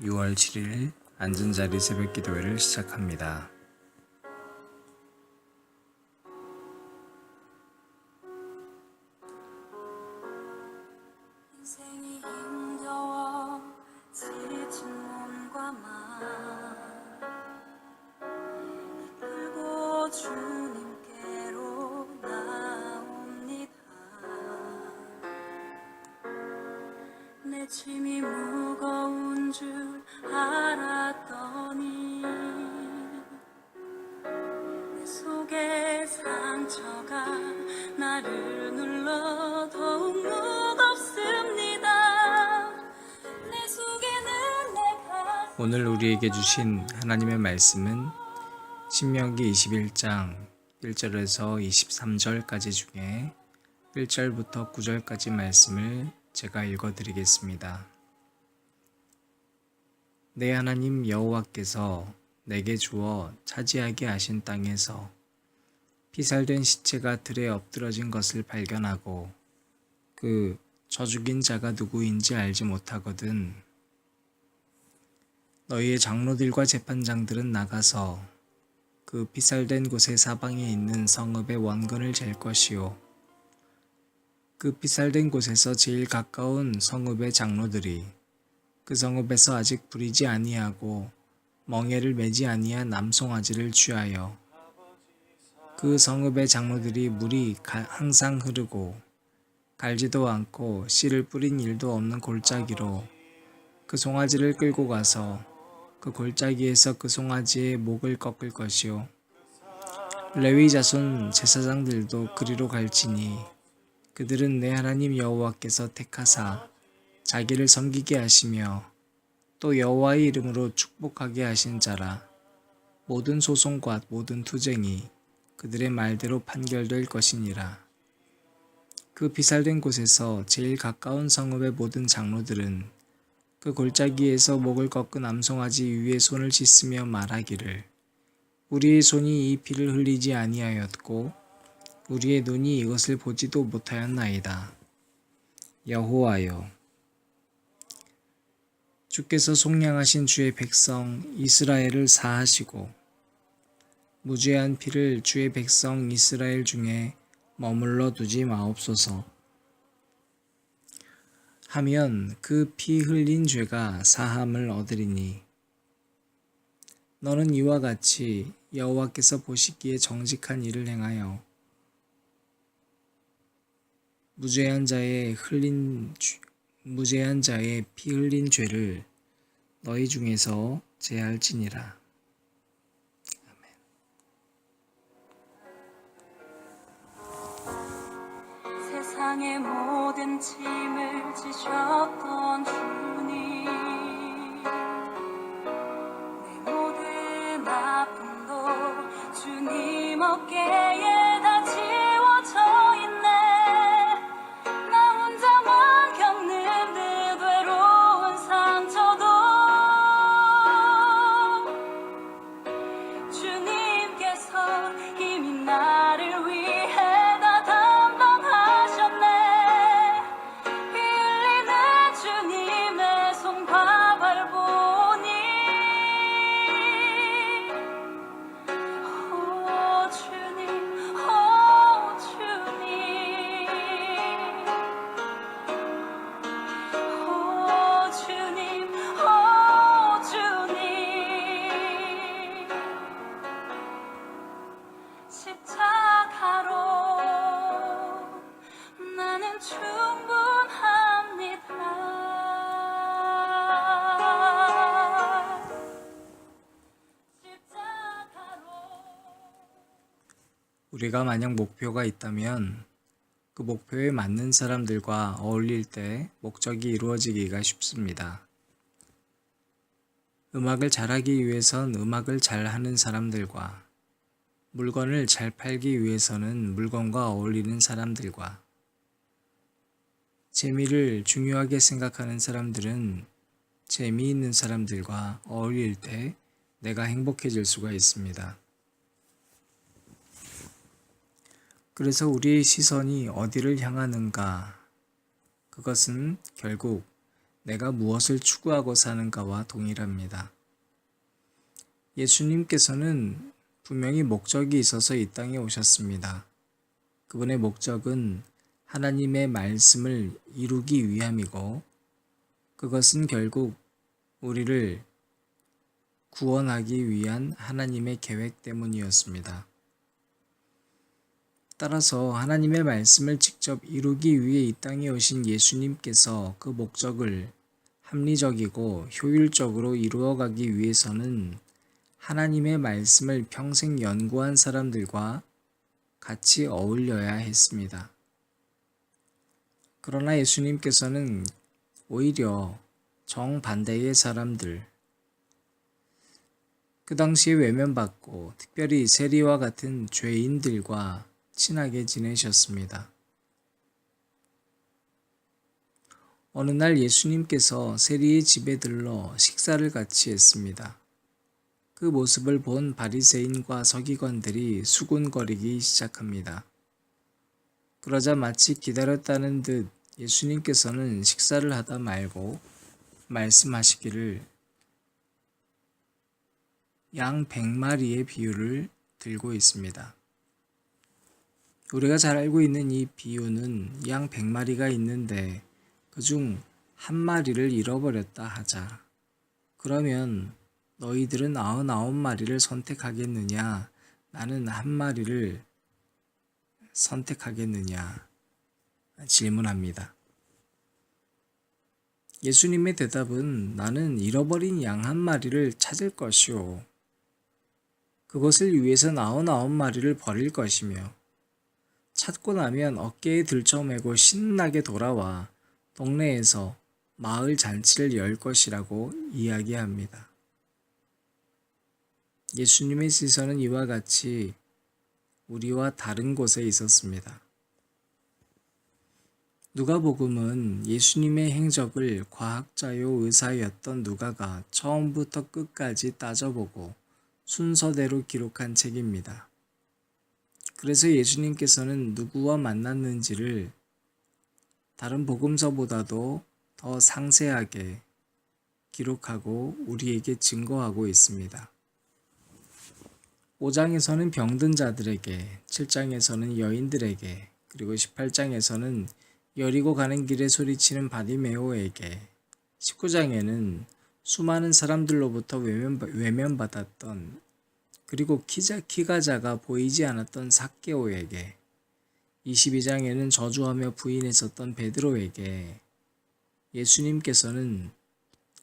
6월 7일 앉은자리 새벽기도회를 시작합니다. 인생이 힘겨워 지친 몸과 마음 이끌고 주님께로 나옵니다. 내 짐이 무거운 줄 알았더니 내 속에 상처가 나를 눌러 더욱 무겁습니다. 내 속에는 내가 오늘 우리에게 주신 하나님의 말씀은 신명기 21장 1절에서 23절까지 중에 1절부터 9절까지 말씀을 제가 읽어드리겠습니다. 내 하나님 여호와께서 내게 주어 차지하게 하신 땅에서 피살된 시체가 들에 엎드러진 것을 발견하고 그 저 죽인 자가 누구인지 알지 못하거든. 너희의 장로들과 재판장들은 나가서 그 피살된 곳의 사방에 있는 성읍의 원근을 잴 것이요. 그 피살된 곳에서 제일 가까운 성읍의 장로들이 그 성읍에서 아직 부리지 아니하고 멍에를 매지 아니한 남송아지를 취하여 그 성읍의 장로들이 물이 항상 흐르고 갈지도 않고 씨를 뿌린 일도 없는 골짜기로 그 송아지를 끌고 가서 그 골짜기에서 그 송아지의 목을 꺾을 것이요. 레위 자손 제사장들도 그리로 갈지니 그들은 내 하나님 여호와께서 택하사 자기를 섬기게 하시며 또 여호와의 이름으로 축복하게 하신 자라. 모든 소송과 모든 투쟁이 그들의 말대로 판결될 것이니라. 그 피살된 곳에서 제일 가까운 성읍의 모든 장로들은 그 골짜기에서 목을 꺾은 암송아지 위에 손을 씻으며 말하기를 우리의 손이 이 피를 흘리지 아니하였고 우리의 눈이 이것을 보지도 못하였나이다. 여호와여, 주께서 속량하신 주의 백성 이스라엘을 사하시고 무죄한 피를 주의 백성 이스라엘 중에 머물러 두지 마옵소서. 하면 그 피 흘린 죄가 사함을 얻으리니 너는 이와 같이 여호와께서 보시기에 정직한 일을 행하여 무죄한 자의 피 흘린 죄를 너희 중에서 제할지니라. 세상의 모든 짐을 지셨던 주님, 내 모든 아픔도 주님 어깨에 다 지워져 있네. 나 혼자만 겪는 듯 외로운 상처도 주님께서 이미 나를 위해 다 담당하셨네. 피 흘리는 주님의 손바발 보니 오 주님, 오 주님, 오 주님, 오 주님. 십자가로 나는 충분합니다. 십자가로 우리가 만약 목표가 있다면 그 목표에 맞는 사람들과 어울릴 때 목적이 이루어지기가 쉽습니다. 음악을 잘하기 위해선 음악을 잘하는 사람들과 물건을 잘 팔기 위해서는 물건과 어울리는 사람들과 재미를 중요하게 생각하는 사람들은 재미있는 사람들과 어울릴 때 내가 행복해질 수가 있습니다. 그래서 우리의 시선이 어디를 향하는가? 그것은 결국 내가 무엇을 추구하고 사는가와 동일합니다. 예수님께서는 분명히 목적이 있어서 이 땅에 오셨습니다. 그분의 목적은 하나님의 말씀을 이루기 위함이고, 그것은 결국 우리를 구원하기 위한 하나님의 계획 때문이었습니다. 따라서 하나님의 말씀을 직접 이루기 위해 이 땅에 오신 예수님께서 그 목적을 합리적이고 효율적으로 이루어가기 위해서는 하나님의 말씀을 평생 연구한 사람들과 같이 어울려야 했습니다. 그러나 예수님께서는 오히려 정반대의 사람들, 그 당시에 외면받고 특별히 세리와 같은 죄인들과 친하게 지내셨습니다. 어느 날 예수님께서 세리의 집에 들러 식사를 같이 했습니다. 그 모습을 본 바리새인과 서기관들이 수군거리기 시작합니다. 그러자 마치 기다렸다는 듯 예수님께서는 식사를 하다 말고 말씀하시기를 양 100마리의 비유를 들고 있습니다. 우리가 잘 알고 있는 이 비유는 양 100마리가 있는데 그중 한 마리를 잃어버렸다 하자. 그러면 너희들은 99마리를 선택하겠느냐? 나는 한 마리를 선택하겠느냐? 질문합니다. 예수님의 대답은 나는 잃어버린 양 한 마리를 찾을 것이요. 그것을 위해서 99마리를 버릴 것이며 찾고 나면 어깨에 들쳐매고 신나게 돌아와 동네에서 마을 잔치를 열 것이라고 이야기합니다. 예수님의 시선은 이와 같이 우리와 다른 곳에 있었습니다. 누가복음은 예수님의 행적을 과학자요 의사였던 누가가 처음부터 끝까지 따져보고 순서대로 기록한 책입니다. 그래서 예수님께서는 누구와 만났는지를 다른 복음서보다도 더 상세하게 기록하고 우리에게 증거하고 있습니다. 5장에서는 병든 자들에게, 7장에서는 여인들에게, 그리고 18장에서는 여리고 가는 길에 소리치는 바디메오에게, 19장에는 수많은 사람들로부터 외면받았던 그리고 키가 작아 보이지 않았던 삭개오에게, 22장에는 저주하며 부인했었던 베드로에게 예수님께서는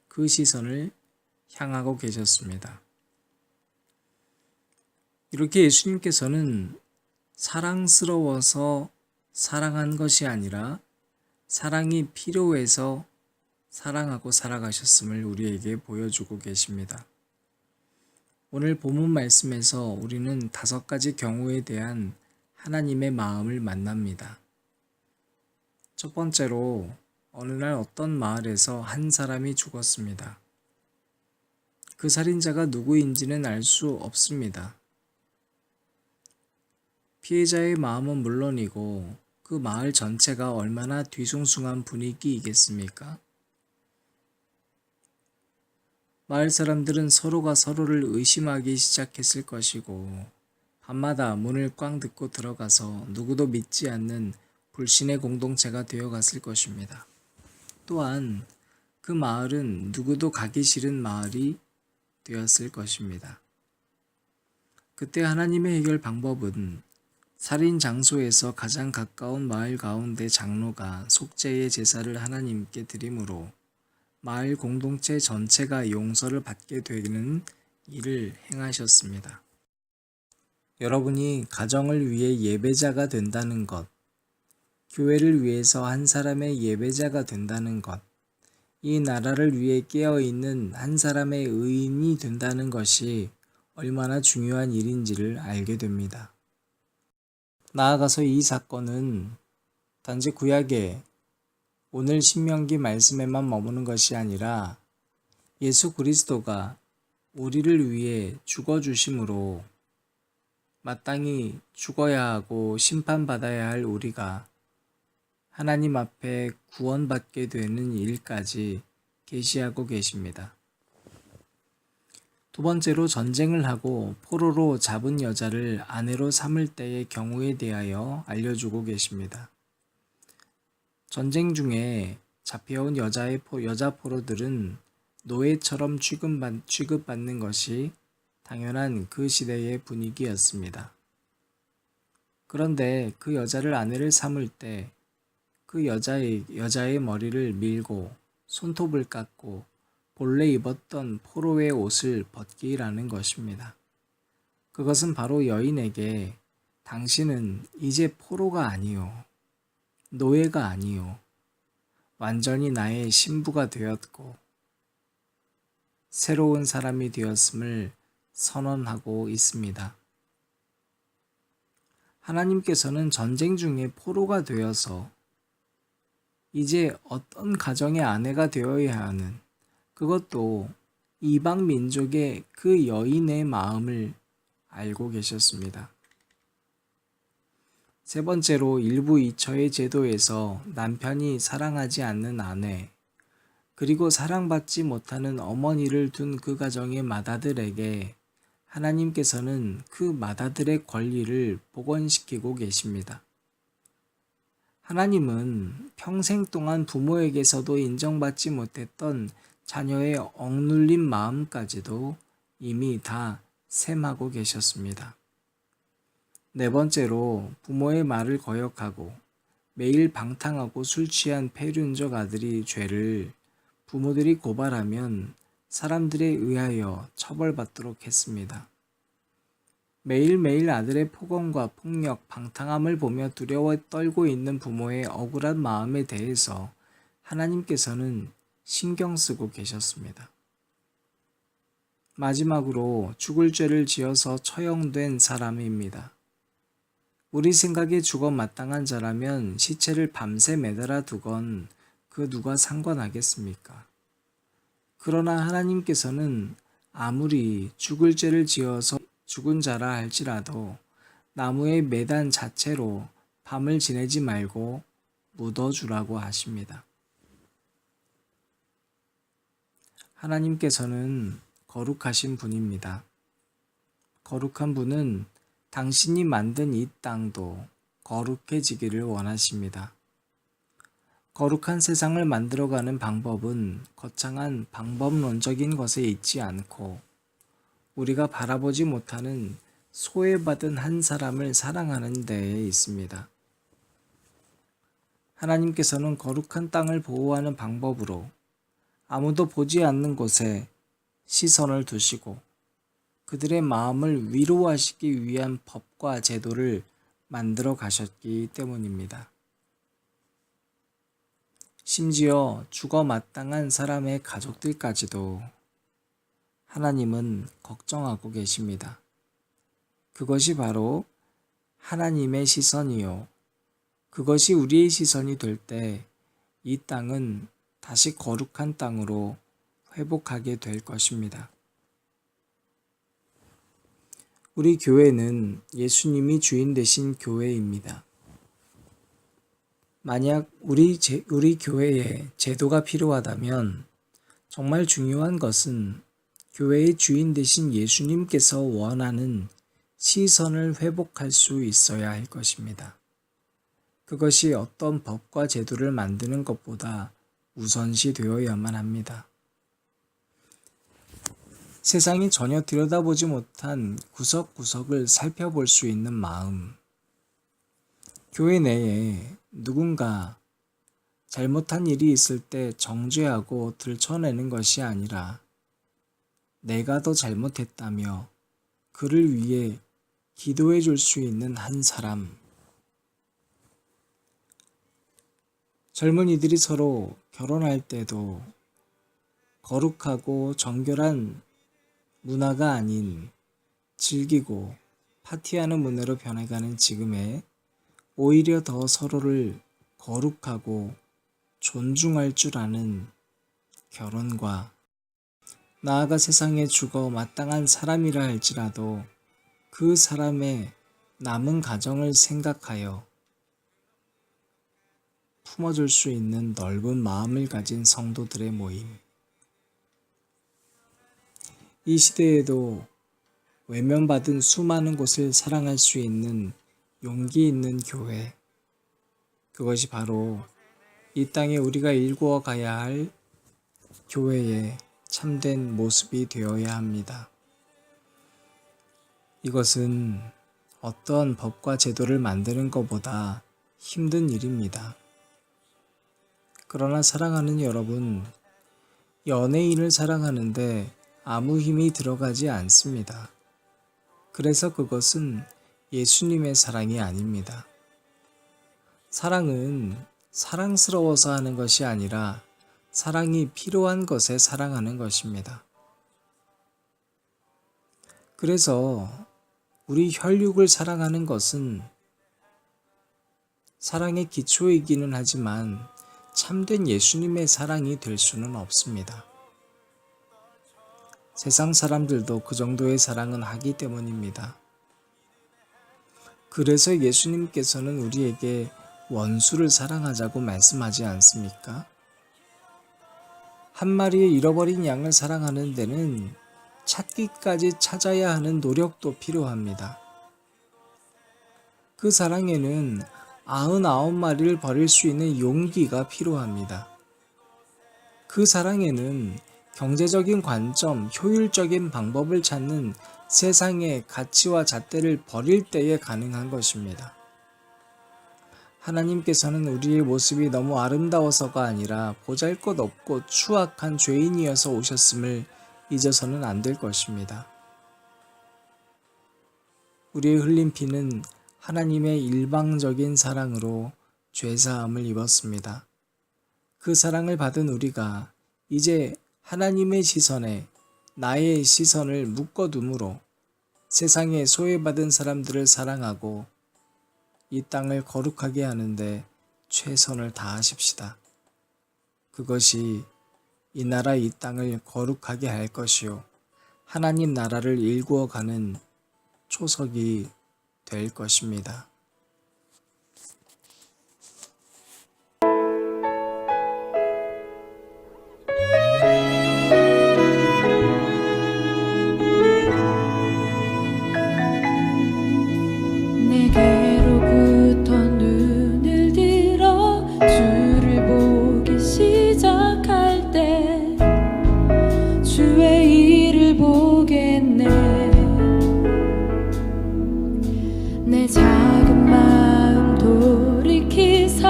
그 시선을 향하고 계셨습니다. 이렇게 예수님께서는 사랑스러워서 사랑한 것이 아니라 사랑이 필요해서 사랑하고 살아가셨음을 우리에게 보여주고 계십니다. 오늘 본문 말씀에서 우리는 5가지 경우에 대한 하나님의 마음을 만납니다. 첫 번째로 어느 날 어떤 마을에서 한 사람이 죽었습니다. 그 살인자가 누구인지는 알 수 없습니다. 피해자의 마음은 물론이고 그 마을 전체가 얼마나 뒤숭숭한 분위기이겠습니까? 마을 사람들은 서로가 서로를 의심하기 시작했을 것이고 밤마다 문을 꽝 닫고 들어가서 누구도 믿지 않는 불신의 공동체가 되어갔을 것입니다. 또한 그 마을은 누구도 가기 싫은 마을이 되었을 것입니다. 그때 하나님의 해결 방법은 살인 장소에서 가장 가까운 마을 가운데 장로가 속죄의 제사를 하나님께 드림으로 마을 공동체 전체가 용서를 받게 되는 일을 행하셨습니다. 여러분이 가정을 위해 예배자가 된다는 것, 교회를 위해서 한 사람의 예배자가 된다는 것, 이 나라를 위해 깨어있는 한 사람의 의인이 된다는 것이 얼마나 중요한 일인지를 알게 됩니다. 나아가서 이 사건은 단지 구약의 오늘 신명기 말씀에만 머무는 것이 아니라 예수 그리스도가 우리를 위해 죽어주심으로 마땅히 죽어야 하고 심판받아야 할 우리가 하나님 앞에 구원받게 되는 일까지 계시하고 계십니다. 두 번째로 전쟁을 하고 포로로 잡은 여자를 아내로 삼을 때의 경우에 대하여 알려주고 계십니다. 전쟁 중에 잡혀온 여자 포로들은 노예처럼 취급받는 것이 당연한 그 시대의 분위기였습니다. 그런데 그 여자를 아내를 삼을 때 그 여자의 머리를 밀고 손톱을 깎고 본래 입었던 포로의 옷을 벗기라는 것입니다. 그것은 바로 여인에게 당신은 이제 포로가 아니요, 노예가 아니요, 완전히 나의 신부가 되었고 새로운 사람이 되었음을 선언하고 있습니다. 하나님께서는 전쟁 중에 포로가 되어서 이제 어떤 가정의 아내가 되어야 하는, 그것도 이방 민족의 그 여인의 마음을 알고 계셨습니다. 세 번째로 일부 이처의 제도에서 남편이 사랑하지 않는 아내, 그리고 사랑받지 못하는 어머니를 둔 그 가정의 맏아들에게 하나님께서는 그 맏아들의 권리를 복원시키고 계십니다. 하나님은 평생 동안 부모에게서도 인정받지 못했던 자녀의 억눌린 마음까지도 이미 다 셈하고 계셨습니다. 네 번째로 부모의 말을 거역하고 매일 방탕하고 술 취한 폐륜적 아들이 죄를 부모들이 고발하면 사람들에 의하여 처벌받도록 했습니다. 매일매일 아들의 폭언과 폭력, 방탕함을 보며 두려워 떨고 있는 부모의 억울한 마음에 대해서 하나님께서는 신경 쓰고 계셨습니다. 마지막으로 죽을 죄를 지어서 처형된 사람입니다. 우리 생각에 죽어 마땅한 자라면 시체를 밤새 매달아 두건 그 누가 상관하겠습니까? 그러나 하나님께서는 아무리 죽을 죄를 지어서 죽은 자라 할지라도 나무에 매단 자체로 밤을 지내지 말고 묻어주라고 하십니다. 하나님께서는 거룩하신 분입니다. 거룩한 분은 당신이 만든 이 땅도 거룩해지기를 원하십니다. 거룩한 세상을 만들어가는 방법은 거창한 방법론적인 것에 있지 않고 우리가 바라보지 못하는 소외받은 한 사람을 사랑하는 데에 있습니다. 하나님께서는 거룩한 땅을 보호하는 방법으로 아무도 보지 않는 곳에 시선을 두시고 그들의 마음을 위로하시기 위한 법과 제도를 만들어 가셨기 때문입니다. 심지어 죽어 마땅한 사람의 가족들까지도 하나님은 걱정하고 계십니다. 그것이 바로 하나님의 시선이요. 그것이 우리의 시선이 될 때 이 땅은 다시 거룩한 땅으로 회복하게 될 것입니다. 우리 교회는 예수님이 주인 되신 교회입니다. 만약 우리 교회에 제도가 필요하다면 정말 중요한 것은 교회의 주인 되신 예수님께서 원하는 시선을 회복할 수 있어야 할 것입니다. 그것이 어떤 법과 제도를 만드는 것보다 우선시 되어야만 합니다. 세상이 전혀 들여다보지 못한 구석구석을 살펴볼 수 있는 마음. 교회 내에 누군가 잘못한 일이 있을 때 정죄하고 들춰내는 것이 아니라 내가 더 잘못했다며 그를 위해 기도해 줄 수 있는 한 사람. 젊은이들이 서로 결혼할 때도 거룩하고 정결한 문화가 아닌 즐기고 파티하는 문화로 변해가는 지금에 오히려 더 서로를 거룩하고 존중할 줄 아는 결혼과 나아가 세상에 죽어 마땅한 사람이라 할지라도 그 사람의 남은 가정을 생각하여 품어줄 수 있는 넓은 마음을 가진 성도들의 모임. 이 시대에도 외면받은 수많은 곳을 사랑할 수 있는 용기 있는 교회. 그것이 바로 이 땅에 우리가 일구어 가야 할 교회의 참된 모습이 되어야 합니다. 이것은 어떤 법과 제도를 만드는 것보다 힘든 일입니다. 그러나 사랑하는 여러분, 연예인을 사랑하는데 아무 힘이 들어가지 않습니다. 그래서 그것은 예수님의 사랑이 아닙니다. 사랑은 사랑스러워서 하는 것이 아니라 사랑이 필요한 것에 사랑하는 것입니다. 그래서 우리 혈육을 사랑하는 것은 사랑의 기초이기는 하지만 참된 예수님의 사랑이 될 수는 없습니다. 세상 사람들도 그 정도의 사랑은 하기 때문입니다. 그래서 예수님께서는 우리에게 원수를 사랑하자고 말씀하지 않습니까? 한 마리의 잃어버린 양을 사랑하는 데는 찾기까지 찾아야 하는 노력도 필요합니다. 그 사랑에는 99마리를 버릴 수 있는 용기가 필요합니다. 그 사랑에는 경제적인 관점, 효율적인 방법을 찾는 세상의 가치와 잣대를 버릴 때에 가능한 것입니다. 하나님께서는 우리의 모습이 너무 아름다워서가 아니라 보잘것없고 추악한 죄인이어서 오셨음을 잊어서는 안 될 것입니다. 우리의 흘린 피는 하나님의 일방적인 사랑으로 죄사함을 입었습니다. 그 사랑을 받은 우리가 이제 하나님의 시선에 나의 시선을 묶어둠으로 세상에 소외받은 사람들을 사랑하고 이 땅을 거룩하게 하는데 최선을 다하십시다. 그것이 이 나라 이 땅을 거룩하게 할 것이요 하나님 나라를 일구어 가는 초석이 될 것입니다. 내게로부터 눈을 들어 주를 보기 시작할 때 주의 일을 보겠네. 내 작은 마음 돌이키사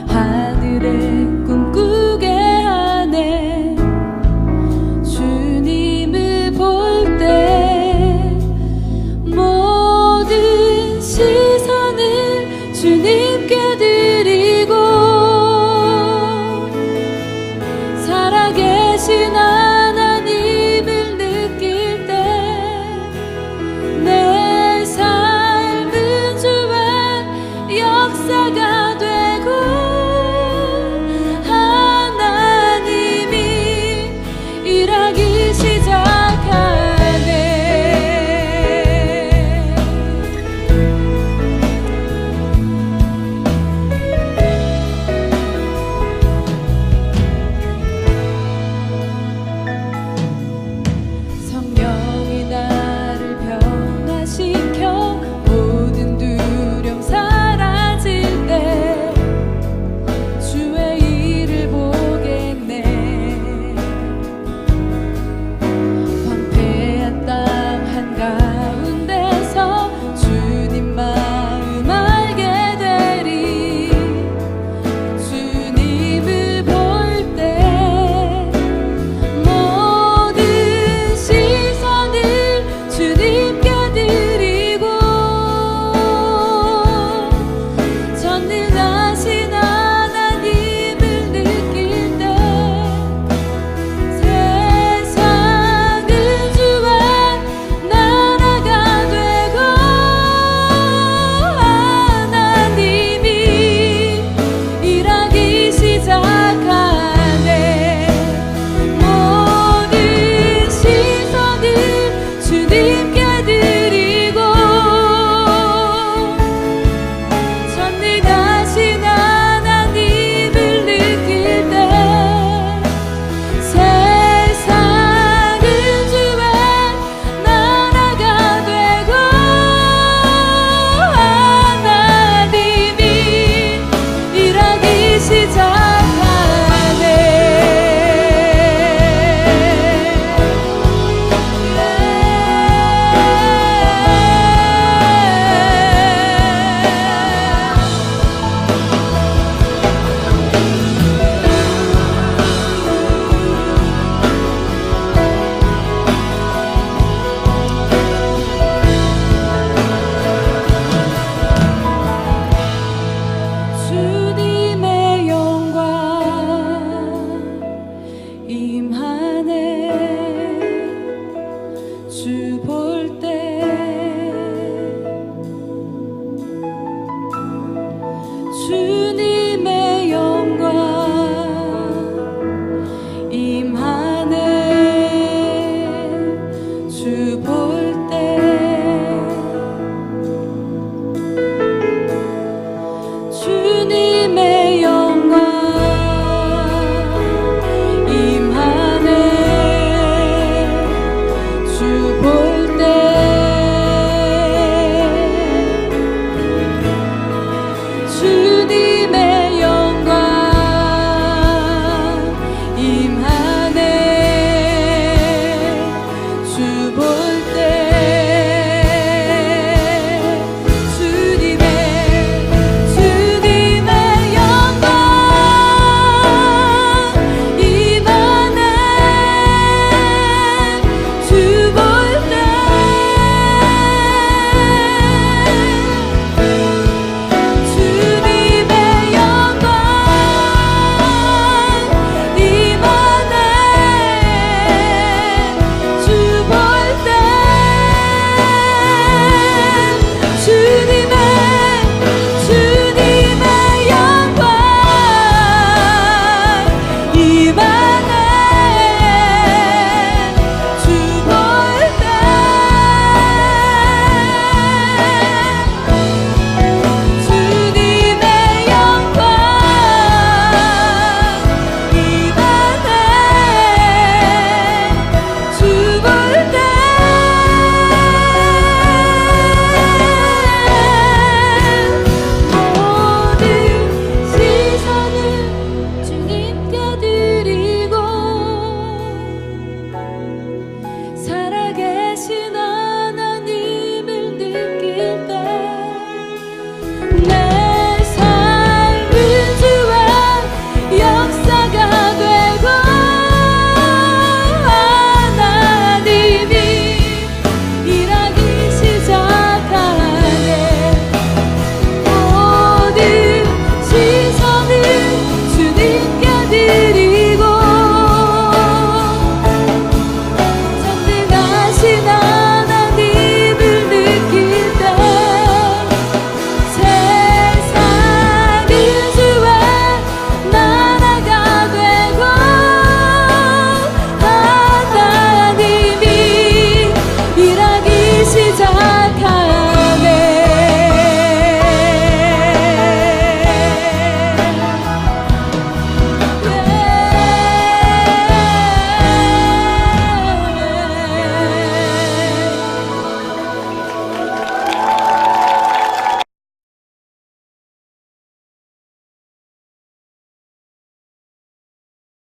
하늘의 꿈꾸게 하네. 주님을 볼 때 모든 시선을 주님께 드리고 살아계신